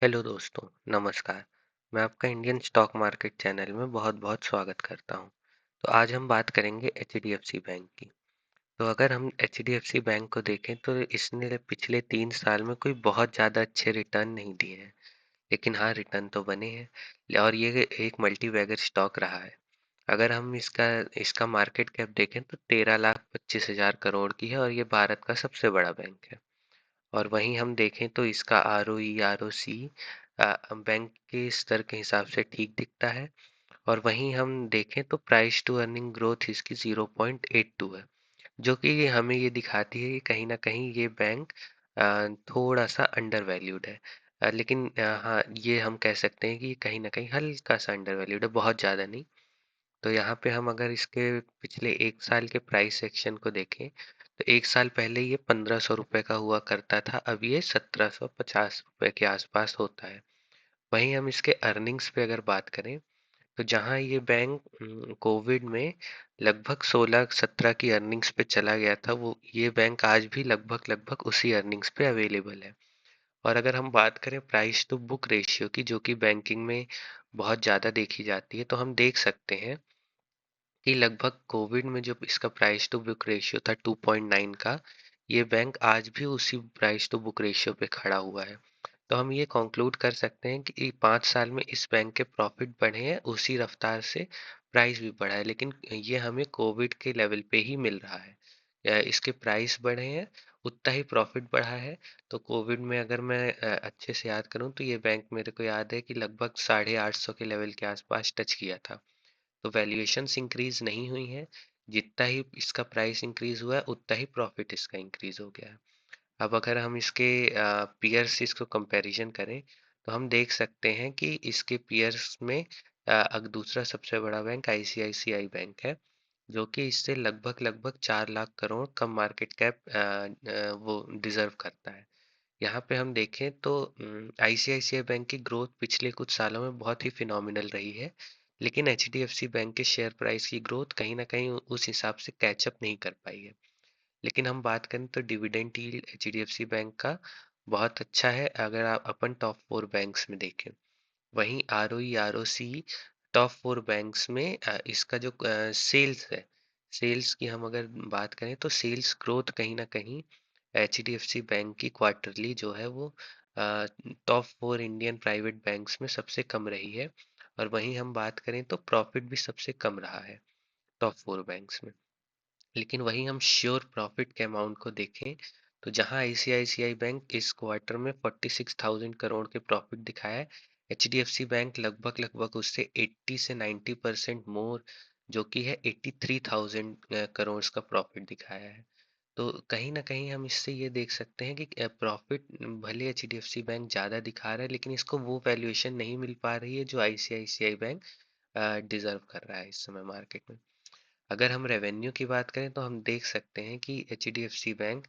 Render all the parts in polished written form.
Hello दोस्तों, नमस्कार। मैं आपका इंडियन स्टॉक मार्केट चैनल में बहुत-बहुत स्वागत करता हूं। तो आज हम बात करेंगे एचडीएफसी बैंक की। तो अगर हम एचडीएफसी बैंक को देखें तो इसने पिछले 3 साल में कोई बहुत ज़्यादा अच्छे रिटर्न नहीं दिए हैं, लेकिन हाँ रिटर्न तो बने हैं और ये एक मल्टी बैगर स्टॉक रहा है। अगर हम इसका इसका मार्केट कैप देखें तो 13,25,000 करोड़ की है और ये भारत का सबसे बड़ा बैंक है। और वहीं हम देखें तो इसका आरओई आरओसी बैंक के स्तर के हिसाब से ठीक दिखता है। और वहीं हम देखें तो प्राइस टू अर्निंग ग्रोथ इसकी 0.82 है, जो कि हमें ये दिखाती है कि कहीं ना कहीं ये बैंक थोड़ा सा अंडर वैल्यूड है। लेकिन हाँ ये हम कह सकते हैं कि कहीं ना कहीं हल्का सा अंडर वैल्यूड है, बहुत ज़्यादा नहीं। तो यहाँ पे हम अगर इसके पिछले 1 साल के प्राइस एक्शन को देखें तो 1 साल पहले ये 1500 रुपये का हुआ करता था, अब ये 1750 रुपये के आसपास होता है। वहीं हम इसके अर्निंग्स पे अगर बात करें तो जहाँ ये बैंक कोविड में लगभग 16-17 की अर्निंग्स पे चला गया था, वो ये बैंक आज भी लगभग लगभग उसी अर्निंग्स पे अवेलेबल है। और अगर हम बात करें प्राइस टू बुक रेशियो की, जो कि बैंकिंग में बहुत ज़्यादा देखी जाती है, तो हम देख सकते हैं कि लगभग कोविड में जो इसका प्राइस टू बुक रेशियो था 2.9 का, ये बैंक आज भी उसी प्राइस टू बुक रेशियो पे खड़ा हुआ है। तो हम ये कंक्लूड कर सकते हैं कि 5 साल में इस बैंक के प्रॉफिट बढ़े हैं, उसी रफ्तार से प्राइस भी बढ़ा है, लेकिन ये हमें कोविड के लेवल पे ही मिल रहा है। इसके प्राइस बढ़े हैं, उतना ही प्रॉफिट बढ़ा है। तो कोविड में अगर मैं अच्छे से याद करूं तो ये बैंक मेरे को याद है कि लगभग 850 के लेवल के आसपास टच किया था। तो वैल्यूएशंस इंक्रीज नहीं हुई हैं, जितना ही इसका प्राइस इंक्रीज हुआ है उतना ही प्रॉफिट इसका इंक्रीज हो गया है। अब अगर हम इसके पीयर्स इसको कंपैरिजन करें तो हम देख सकते हैं कि इसके पीयर्स में दूसरा सबसे बड़ा बैंक आईसीआईसीआई बैंक है, जो कि इससे लगभग लगभग 4 लाख करोड़ कम मार्केट कैप वो डिजर्व करता है। यहाँ पे हम देखें तो आईसीआईसीआई बैंक की ग्रोथ पिछले कुछ सालों में बहुत ही फिनोमिनल रही है, लेकिन एचडीएफसी बैंक के शेयर प्राइस की ग्रोथ कहीं ना कहीं उस हिसाब से कैचअप नहीं कर पाई है। लेकिन हम बात करें तो डिविडेंड यील्ड एचडीएफसी बैंक का बहुत अच्छा है अगर आप अपन टॉप 4 बैंक्स में देखें। वहीं आरओई आरओसी टॉप 4 बैंक्स में इसका जो सेल्स है, सेल्स की हम अगर बात करें तो सेल्स ग्रोथ कहीं ना कहीं एचडीएफसी बैंक की क्वार्टरली जो है वो टॉप 4 इंडियन प्राइवेट बैंक्स में सबसे कम रही है। और वहीं हम बात करें तो प्रॉफिट भी सबसे कम रहा है टॉप 4 बैंक्स में। लेकिन वहीं हम श्योर प्रॉफिट के अमाउंट को देखें तो जहां आईसीआईसीआई बैंक इस क्वार्टर में 46,000 करोड़ के प्रॉफिट दिखाया है, एचडीएफसी बैंक लगभग लगभग उससे 80 से 90% मोर, जो कि है 83,000 करोड़ का प्रॉफिट दिखाया है। तो कहीं ना कहीं हम इससे ये देख सकते हैं कि प्रॉफिट भले एचडीएफसी बैंक ज़्यादा दिखा रहा है, लेकिन इसको वो वैल्यूएशन नहीं मिल पा रही है जो आईसीआईसीआई बैंक डिजर्व कर रहा है इस समय मार्केट में। अगर हम रेवेन्यू की बात करें तो हम देख सकते हैं कि एचडीएफसी बैंक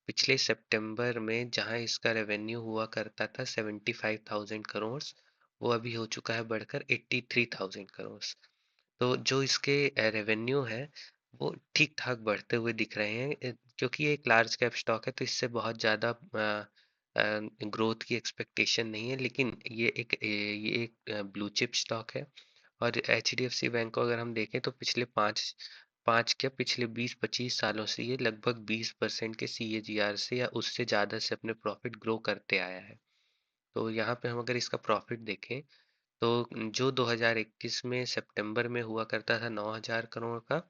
पिछले सितंबर में जहां इसका रेवेन्यू हुआ करता था 75,000 करोड़, वो अभी हो चुका है बढ़कर 83,000 करोड़। तो जो इसके रेवेन्यू है वो ठीक ठाक बढ़ते हुए दिख रहे हैं, क्योंकि ये एक लार्ज कैप स्टॉक है तो इससे बहुत ज़्यादा ग्रोथ की एक्सपेक्टेशन नहीं है। लेकिन ये एक ब्लू चिप स्टॉक है। और एचडीएफसी बैंक को अगर हम देखें तो पिछले पाँच पाँच क्या पिछले 20-25 सालों से ये लगभग 20% के सीएजीआर से या उससे ज़्यादा से अपने प्रॉफिट ग्रो करते आया है। तो यहाँ पे हम अगर इसका प्रॉफिट देखें तो जो 2021 में सितंबर में हुआ करता था 9,000 करोड़ का,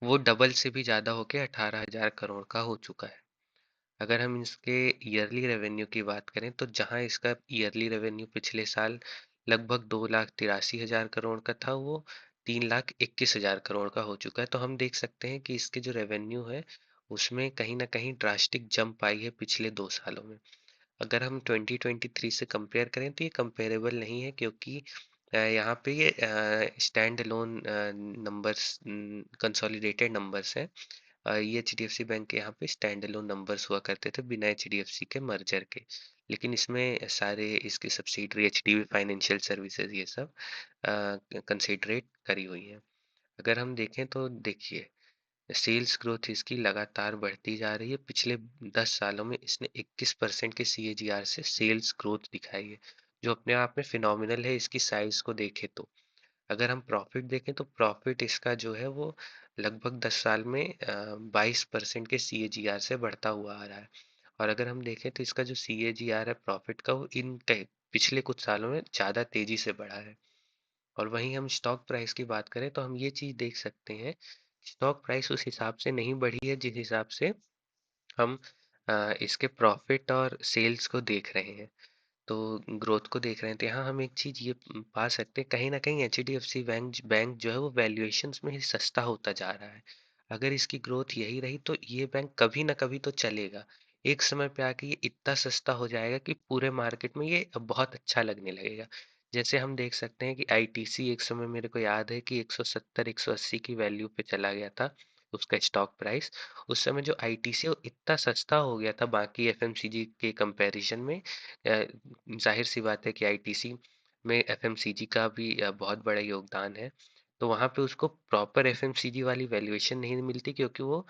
वो डबल से भी ज़्यादा होके 18,000 करोड़ का हो चुका है। अगर हम इसके ईयरली रेवेन्यू की बात करें तो जहां इसका ईयरली रेवेन्यू पिछले साल लगभग 2,83,000 करोड़ का था, वो 3,21,000 करोड़ का हो चुका है। तो हम देख सकते हैं कि इसके जो रेवेन्यू है उसमें कहीं ना कहीं ड्रास्टिक जंप आई है पिछले 2 सालों में। अगर हम 2023 से कंपेयर करें तो ये कंपेरेबल नहीं है, क्योंकि यहाँ पे ये stand alone numbers, consolidated numbers हैं। ये एचडीएफसी बैंक के यहाँ पे स्टैंड अलोन नंबर्स हुआ करते थे बिना एचडीएफसी के मर्जर के। लेकिन इसमें सारे इसकी सब्सिडरी एचडीबी फाइनेंशियल सर्विसेज ये सब कंसिडरेट करी हुई हैं। अगर हम देखें तो देखिए सेल्स ग्रोथ इसकी लगातार बढ़ती जा रही है। पिछले 10 सालों में इसने 21% के सीएजीआर से सेल्स ग्रोथ दिखाई है, जो अपने आप में फिनोमिनल है इसकी साइज़ को देखें तो। अगर हम प्रॉफ़िट देखें तो प्रॉफ़िट इसका जो है वो लगभग 10 साल में 22% के सीएजीआर से बढ़ता हुआ आ रहा है। और अगर हम देखें तो इसका जो सीएजीआर है प्रॉफ़िट का वो पिछले कुछ सालों में ज़्यादा तेज़ी से बढ़ा है। और वहीं हम स्टॉक प्राइस की बात करें तो हम ये चीज़ देख सकते हैं, स्टॉक प्राइस उस हिसाब से नहीं बढ़ी है जिस हिसाब से हम इसके प्रॉफ़िट और सेल्स को देख रहे हैं। तो ग्रोथ को देख रहे हैं तो यहाँ हम एक चीज़ ये पा सकते हैं, कहीं ना कहीं एचडीएफसी बैंक बैंक जो है वो वैल्यूएशंस में ही सस्ता होता जा रहा है। अगर इसकी ग्रोथ यही रही तो ये बैंक कभी ना कभी तो चलेगा। एक समय पे आके ये इतना सस्ता हो जाएगा कि पूरे मार्केट में ये बहुत अच्छा लगने लगेगा। जैसे हम देख सकते हैं कि आईटीसी एक समय मेरे को याद है कि 170 180 की वैल्यू पे चला गया था उसका स्टॉक प्राइस। उस समय जो आईटीसी है वो इतना सस्ता हो गया था बाकी एफएमसीजी के कंपैरिजन में। ज़ाहिर सी बात है कि आईटीसी में एफएमसीजी का भी बहुत बड़ा योगदान है। तो वहाँ पे उसको प्रॉपर एफएमसीजी वाली वैल्यूएशन नहीं मिलती क्योंकि वो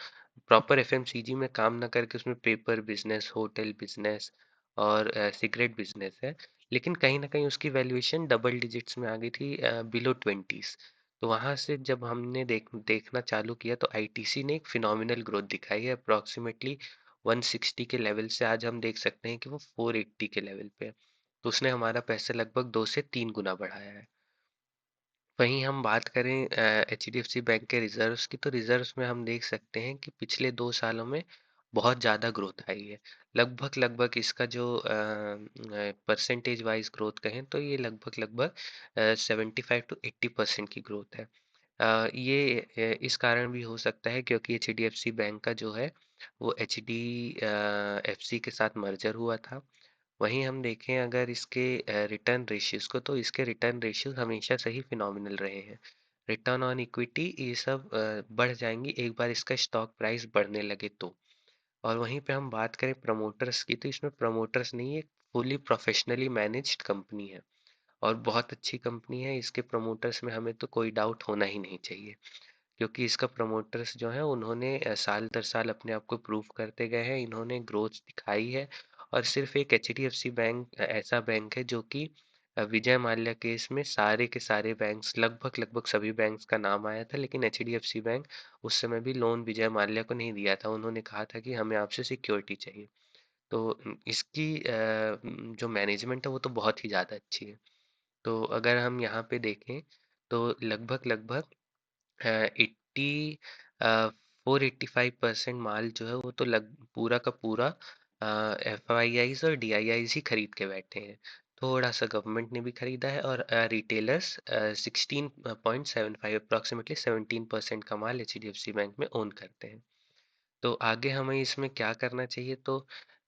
प्रॉपर एफएमसीजी में काम ना करके उसमें पेपर बिजनेस, होटल बिजनेस और सिगरेट बिजनेस है। लेकिन कहीं ना कहीं उसकी वैल्यूएशन डबल डिजिट्स में आ गई थी, बिलो ट्वेंटीज। तो वहाँ से जब हमने देखना चालू किया तो आईटीसी ने एक फिनोमिनल ग्रोथ दिखाई है। अप्रॉक्सीमेटली 160 के लेवल से आज हम देख सकते हैं कि वो 480 के लेवल पे है। तो उसने हमारा पैसा लगभग 2 से 3 गुना बढ़ाया है। वहीं हम बात करें एचडीएफसी बैंक के रिजर्व्स की तो रिजर्व्स में हम देख सकते हैं कि पिछले 2 सालों में बहुत ज़्यादा ग्रोथ आई है। लगभग लगभग इसका जो परसेंटेज वाइज ग्रोथ कहें तो ये लगभग लगभग 75 to 80% की ग्रोथ है। ये इस कारण भी हो सकता है क्योंकि एचडीएफसी बैंक का जो है वो एचडी एफसी के साथ मर्जर हुआ था। वहीं हम देखें अगर इसके रिटर्न रेशियोज़ को तो इसके रिटर्न रेशियोज़ हमेशा से ही फिनोमिनल रहे हैं। रिटर्न ऑन इक्विटी ये सब बढ़ जाएँगी एक बार इसका स्टॉक प्राइस बढ़ने लगे तो। और वहीं पे हम बात करें प्रमोटर्स की तो इसमें प्रमोटर्स नहीं है, फुली प्रोफेशनली मैनेज्ड कंपनी है और बहुत अच्छी कंपनी है। इसके प्रमोटर्स में हमें तो कोई डाउट होना ही नहीं चाहिए। क्योंकि इसका प्रमोटर्स जो है उन्होंने साल दर साल अपने आप को प्रूव करते गए हैं, इन्होंने ग्रोथ दिखाई है। और सिर्फ एक एचडीएफसी बैंक ऐसा बैंक है जो कि विजय माल्या केस में सारे के सारे बैंक्स लगभग लगभग सभी बैंक्स का नाम आया था, लेकिन एचडीएफसी बैंक उस समय भी लोन विजय माल्या को नहीं दिया था। उन्होंने कहा था कि हमें आपसे सिक्योरिटी चाहिए। तो इसकी जो मैनेजमेंट है वो तो बहुत ही ज़्यादा अच्छी है। तो अगर हम यहाँ पे देखें तो लगभग लगभग 80 485% माल जो है वो तो लग पूरा का पूरा एफ आई आईज और डी आई आईज ही खरीद के बैठे हैं। थोड़ा सा गवर्नमेंट ने भी खरीदा है और रिटेलर्स 16.75 अप्रॉक्सीमेटली 17% का माल H D F C bank में ओन करते हैं। तो आगे हमें इसमें क्या करना चाहिए तो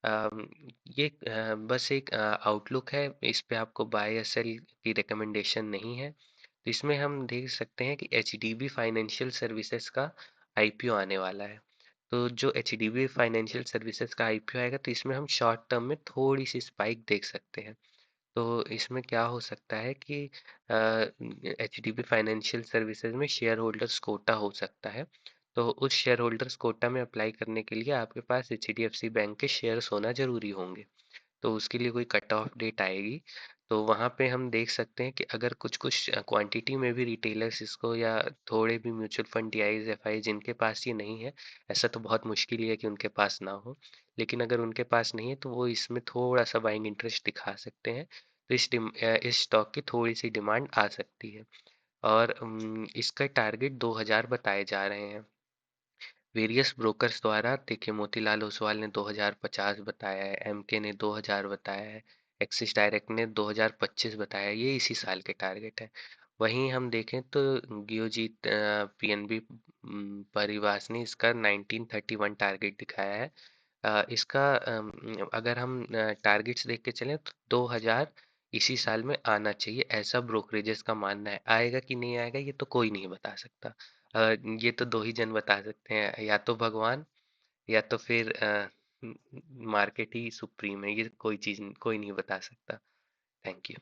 अम, ये बस एक आउटलुक है, इस पे आपको बाय या सेल की रिकमेंडेशन नहीं है। तो इसमें हम देख सकते हैं कि H D be financial services का आईपीओ आने वाला है। तो जो H D be financial services का आईपीओ आएगा तो इसमें हम शॉर्ट टर्म में थोड़ी सी स्पाइक देख सकते हैं। तो इसमें क्या हो सकता है कि H D be financial services में शेयर होल्डर्स कोटा हो सकता है। तो उस शेयर होल्डर्स कोटा में अप्लाई करने के लिए आपके पास H D F C bank के शेयर्स होना जरूरी होंगे। तो उसके लिए कोई कट ऑफ डेट आएगी। तो वहाँ पे हम देख सकते हैं कि अगर कुछ कुछ क्वांटिटी में भी रिटेलर्स इसको या थोड़े भी म्यूचुअल फंड टीआईज एफआई जिनके पास ये नहीं है, ऐसा तो बहुत मुश्किल ही है कि उनके पास ना हो, लेकिन अगर उनके पास नहीं है तो वो इसमें थोड़ा सा बाइंग इंटरेस्ट दिखा सकते हैं। तो इस स्टॉक की थोड़ी सी डिमांड आ सकती है। और इसका टारगेट 2000 बताए जा रहे हैं वेरियस ब्रोकर्स द्वारा। देखिए मोतीलाल ओसवाल ने 2050 बताया है, एमके ने 2000 बताया है, एक्सिस डायरेक्ट ने 2025 बताया है, ये इसी साल के टारगेट है। वहीं हम देखें तो जियोजीत पीएनबी परिवास ने इसका 1931 टारगेट दिखाया है। इसका अगर हम टारगेट्स देख के चलें तो 2000 इसी साल में आना चाहिए, ऐसा ब्रोकरेजेस का मानना है। आएगा कि नहीं आएगा ये तो कोई नहीं बता सकता। ये तो दो ही जन बता सकते हैं, या तो भगवान या तो फिर मार्केट ही सुप्रीम है, ये कोई चीज कोई नहीं बता सकता। Thank you.